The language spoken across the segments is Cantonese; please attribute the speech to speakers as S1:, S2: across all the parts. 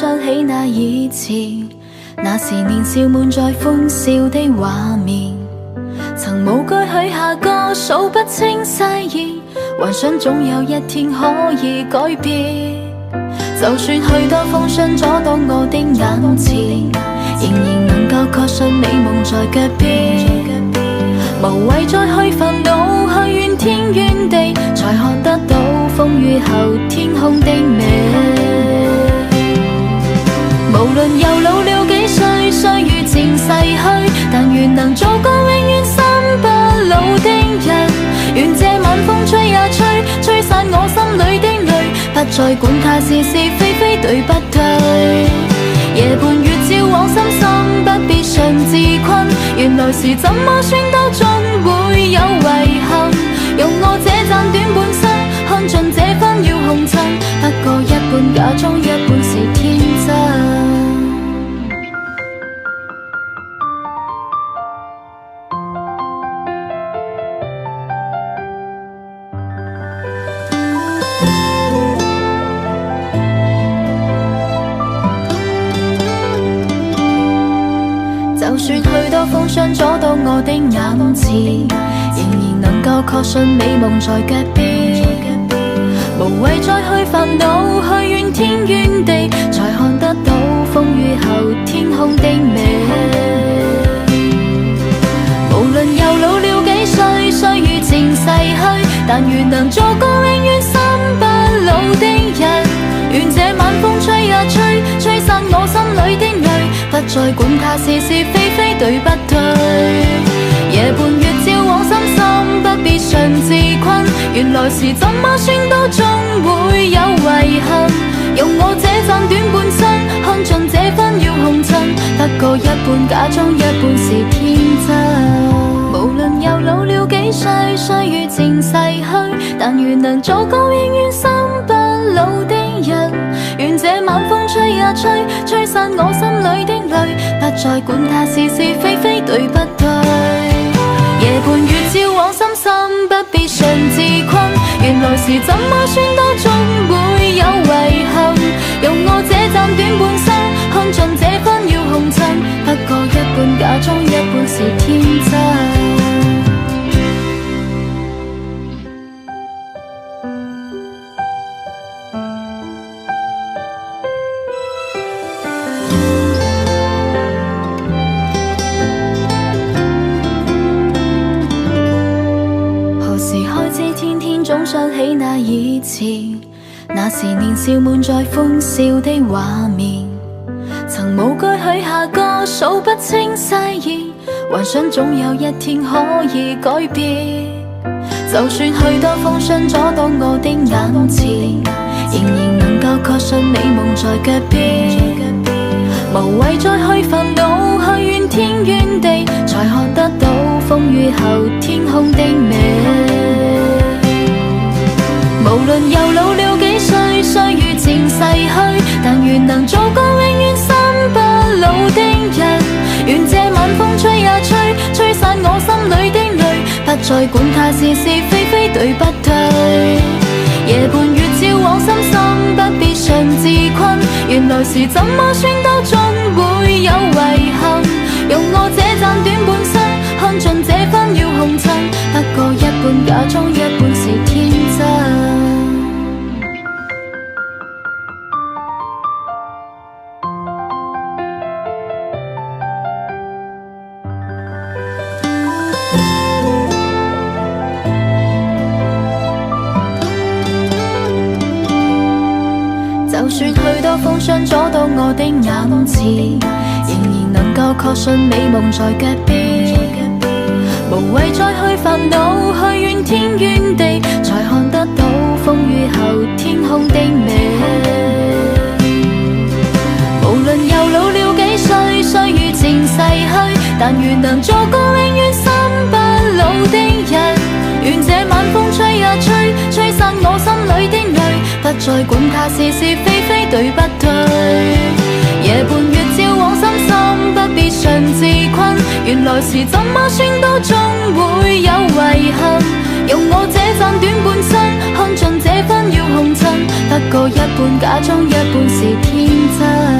S1: 想起那以前，那時年少滿載歡笑的畫面，曾無懼許下個數不清誓言，幻想總有一天可以改變。就算許多風霜阻擋我的眼前，仍然能夠確信美夢在腳邊。無謂再去煩惱，去怨天怨地，才看得到風雨後天空的美。無論又老了幾歲，歲月漸逝去，但願能做個永遠心不老的人。願這晚風吹呀吹，吹散我心裏的淚，不再管它是是非非對不對。夜半月照往心心，不必常自困。原來是怎麼算都總會有遺憾。用我這暫短半生，看盡這紛擾紅塵，不過一半假裝，一半是天真。就算許多風霜阻擋我的眼前，仍然能夠確信美夢在腳邊。無謂再去煩惱，去怨天怨地，才看得到風雨後天空的美。無論又老了幾歲，歲月漸逝去，但願能做個永遠心不老的人。願這晚風吹呀吹，吹散我心裏的淚，不再管它是是非非對不對。夜半月照往心心，不必常自困。原來是怎麼算都總會有遺憾。用我這暫短半生，看盡這紛擾紅塵，不過一半假裝，一半是天真。無論又老了幾歲，歲月漸逝去，但願能做個永遠心不老的人。願這晚風吹呀吹，吹散我心裏的淚，不再管它是是非非對不對。夜半月照往心心，不必常自困。原來是怎麼算都總會有遺憾。用我這暫短半生，看盡這紛擾紅塵，不過一半假裝，一半是天真。總想起那以前，那時年少滿載歡笑的畫面，曾無懼許下個數不清誓言，幻想總有一天可以改變。就算許多風霜阻擋我的眼前，仍然能夠確信美夢在腳邊。無謂再去煩惱，去怨天怨地，才看得到風雨後天空的美。無論又老了幾歲，歲月漸逝去，但願能做個永遠心不老的人。願這晚風吹呀吹，吹散我心裏的淚，不再管它是是非非對不對。夜半月照往心心，不必常自困。原來是怎麼算都總會有遺憾。用我這暫短半生，看盡這紛擾紅塵，不過一半假裝，一半是天真。就算許多風霜阻擋我的眼前，仍然能夠確信美夢在腳邊。無謂再去煩惱，去怨天怨地，才看得到風雨後天空的美。無論又老了幾歲，歲月漸逝去，但願能做個永遠心不老的人。願這晚風吹呀吹，吹散我心裏的淚，不再管它是是非非對不對。夜半月照往心心，不必常自困。原來是怎麼算都總會有遺憾。用我這暫短半生，看盡這紛擾紅塵，不過一半假裝，一半是天真。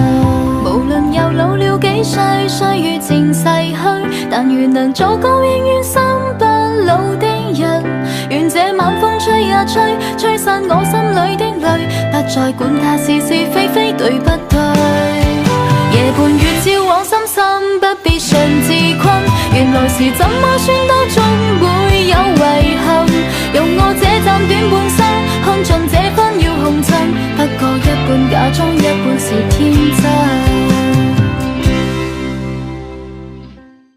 S1: 能做個永遠心不老的人。願這晚風吹呀吹，吹散我心裏的淚，不再管它是是非非對不對。夜半月照往心心，不必常自困。原來是怎麼算都總會有遺憾。用我這暫短半生，看盡這紛擾紅塵，不過一半假裝，一半是天